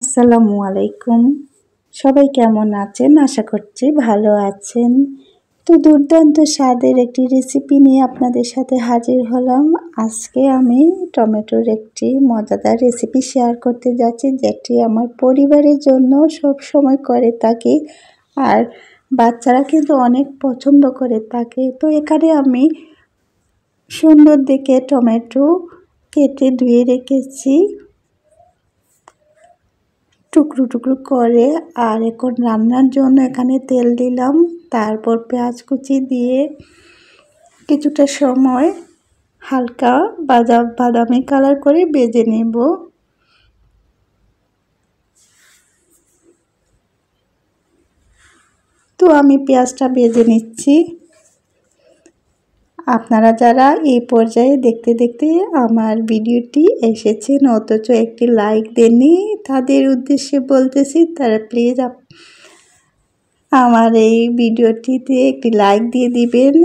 আসসালামু আলাইকুম। সবাই কেমন আছেন? আশা করছি ভালো আছেন। তো দুর্দান্ত স্বাদের একটি রেসিপি নিয়ে আপনাদের সাথে হাজির হলাম। আজকে আমি টমেটোর একটি মজাদার রেসিপি শেয়ার করতে যাচ্ছি, যেটি আমার পরিবারের জন্য সব সময় করে থাকি, আর বাচ্চারা কিন্তু অনেক পছন্দ করে থাকে। তো এখানে আমি সুন্দর দেখে টমেটো কেটে ধুয়ে রেখেছি টুকরো টুকরো করে। আর এখন রান্নার জন্য এখানে তেল দিলাম, তারপর পেঁয়াজ কুচি দিয়ে কিছুটা সময় হালকা বাদামি কালার করে ভেজে নেব। তো আমি পেঁয়াজটা ভেজে নিচ্ছি। আপনারা যারা এই পর্যায়ে দেখতে দেখতে আমার ভিডিওটি এসেছেন অথচ একটি লাইক দেননি, তাদের উদ্দেশ্যে বলতেছি তারা প্লিজ আমার এই ভিডিওটিতে একটি লাইক দিয়ে দিবেন।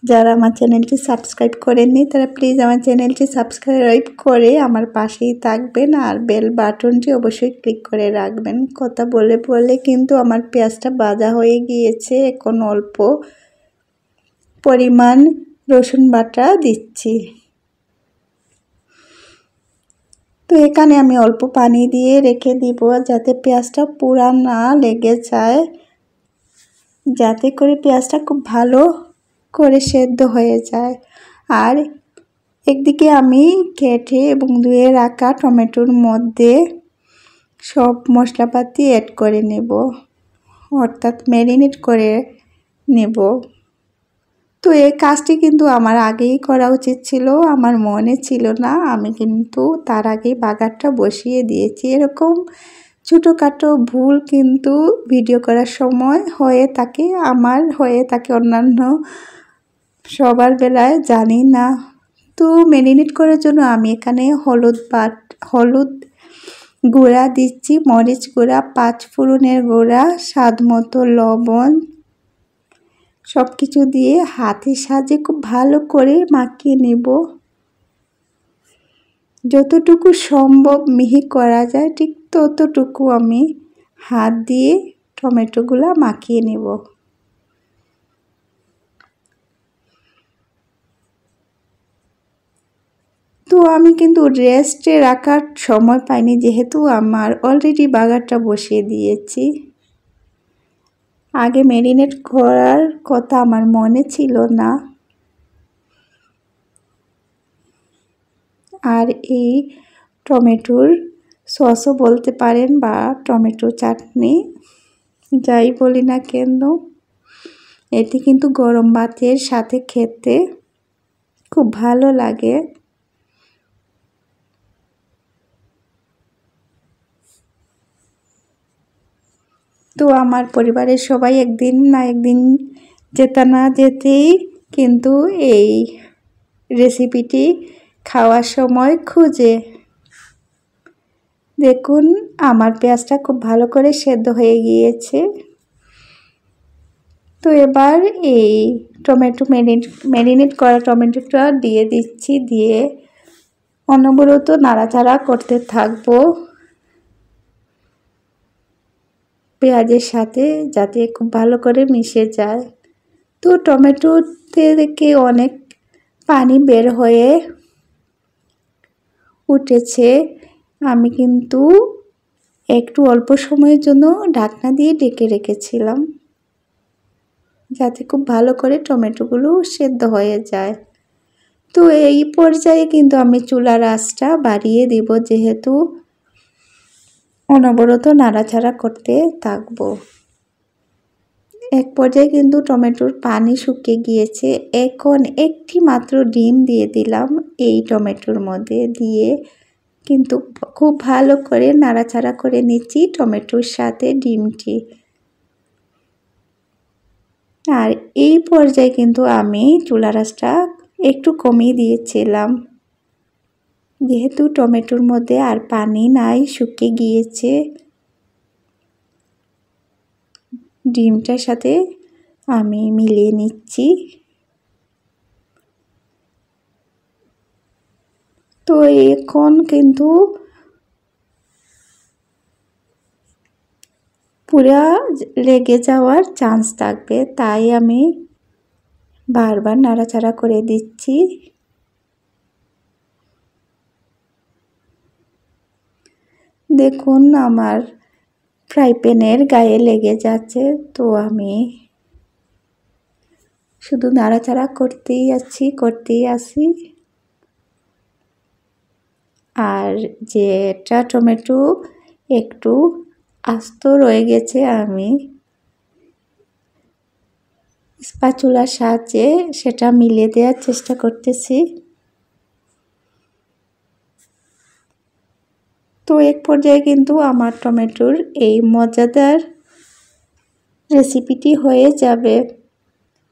যারা আমার চ্যানেলটি সাবস্ক্রাইব করেননি তারা প্লিজ আমার চ্যানেলটি সাবস্ক্রাইব করে আমার পাশেই থাকবেন, আর বেল বাটনটি অবশ্যই ক্লিক করে রাখবেন। কথা বলে বলে কিন্তু আমার পেঁয়াজটা ভাজা হয়ে গিয়েছে। এখন অল্প পরিমাণ রসুন বাটা দিচ্ছি। তো এখানে আমি অল্প পানি দিয়ে রেখে দিব যাতে পেঁয়াজটা পুরা না লেগে যায়, যাতে করে পেঁয়াজটা খুব ভালো করে সেদ্ধ হয়ে যায়। আর একদিকে আমি কেটে এবং ধুয়ে রাখা টমেটোর মধ্যে সব মশলাপাতি অ্যাড করে নেব, অর্থাৎ ম্যারিনেট করে নেব। তো এই কাজটি কিন্তু আমার আগেই করা উচিত ছিল, আমার মনে ছিল না। আমি কিন্তু তার আগেই বাগারটা বসিয়ে দিয়েছি। এরকম ছোটোখাটো ভুল কিন্তু ভিডিও করার সময় হয়ে থাকে, আমার হয়ে থাকে, অন্যান্য সবার বেলায় জানি না। তো ম্যারিনেট করার জন্য আমি এখানে হলুদ গুঁড়া দিচ্ছি, মরিচ গুঁড়া, 5 ফোড়নের গুঁড়া, স্বাদ মতো লবণ, সব কিছু দিয়ে হাতের সাহায্যে খুব ভালো করে মাখিয়ে নেব। যতটুকু সম্ভব মিহি করা যায় ঠিক ততটুকু আমি হাত দিয়ে টমেটোগুলো মাখিয়ে নেব। তো আমি কিন্তু রেস্টে রাখার সময় পাইনি, যেহেতু আমার অলরেডি বাগারটা বসিয়ে দিয়েছি। আগে ম্যারিনেট করার কথা আমার মনে ছিল না। আর এই টমেটোর সসও বলতে পারেন বা টমেটো চাটনি, যাই বলি না কেন, এটি কিন্তু গরম ভাতের সাথে খেতে খুব ভালো লাগে। তো আমার পরিবারের সবাই একদিন না একদিন যেতে না যেতেই কিন্তু এই রেসিপিটি খাওয়ার সময় খুঁজে। দেখুন আমার পেঁয়াজটা খুব ভালো করে সেদ্ধ হয়ে গিয়েছে। তো এবার এই টমেটো ম্যারিনেট করা টমেটোটা দিয়ে দিচ্ছি, দিয়ে অনবরত নাড়াচাড়া করতে থাকবো পেঁয়াজের সাথে, যাতে খুব ভালো করে মিশে যায়। তো টমেটো থেকে অনেক পানি বের হয়ে উঠেছে। আমি কিন্তু একটু অল্প সময়ের জন্য ঢাকনা দিয়ে ঢেকে রেখেছিলাম, যাতে খুব ভালো করে টমেটোগুলো সেদ্ধ হয়ে যায়। তো এই পর্যায়ে কিন্তু আমি চুলার আঁচটা বাড়িয়ে দিব, যেহেতু অনবরত নাড়াচাড়া করতে থাকবো। এক পর্যায়ে কিন্তু টমেটোর পানি শুকিয়ে গিয়েছে। এখন একটি মাত্র ডিম দিয়ে দিলাম এই টমেটোর মধ্যে, দিয়ে কিন্তু খুব ভালো করে নাড়াচাড়া করে নিচ্ছি টমেটোর সাথে ডিমটি। আর এই পর্যায়ে কিন্তু আমি চুলার আঁচটা একটু কমিয়ে দিয়েছিলাম, যেহেতু টমেটোর মধ্যে আর পানি নাই, শুকিয়ে গিয়েছে। ডিমটার সাথে আমি মিলিয়ে নিচ্ছি। তো এখন কিন্তু পুরা লেগে যাওয়ার চান্স থাকবে, তাই আমি বারবার নাড়াচাড়া করে দিচ্ছি। দেখুন আমার ফ্রাই প্যানের গায়ে লেগে যাচ্ছে, তো আমি শুধু নাড়াচাড়া করতেই আছি। আর যেটা টমেটো একটু আস্ত রয়ে গেছে, আমি স্প্যাচুলার সাহায্যে সেটা মিলিয়ে দেওয়ার চেষ্টা করতেছি। তো এক পর্যায়ে কিন্তু আমার টমেটোর এই মজাদার রেসিপিটি হয়ে যাবে।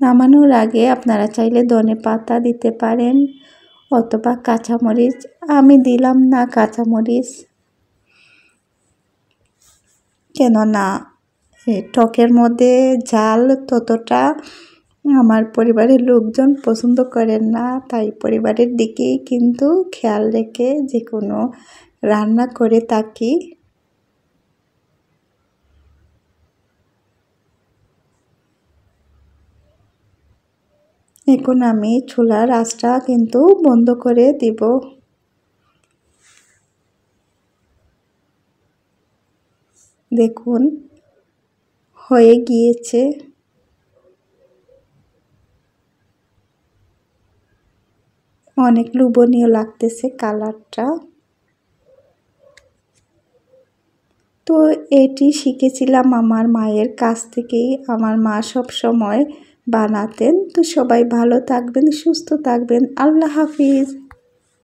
নামানোর আগে আপনারা চাইলে ধনেপাতা দিতে পারেন অথবা কাঁচামরিচ। আমি দিলাম না কাঁচামরিচ, কেননা টকের মধ্যে ঝাল ততটা আমার পরিবারের লোকজন পছন্দ করেন না, তাই পরিবারের দিকেই কিন্তু খেয়াল রেখে যে কোনো রান্না করে থাকি। এখন আমি চুলার আঁচটা কিন্তু বন্ধ করে দিব। দেখুন হয়ে গিয়েছে। অনেক লোভনীয় লাগতেছে কালারটা। তো এটি শিখেছিলাম আমার মায়ের কাছ থেকেই। আমার মা সব সময় বানাতেন। তো সবাই ভালো থাকবেন, সুস্থ থাকবেন। আল্লাহ হাফিজ।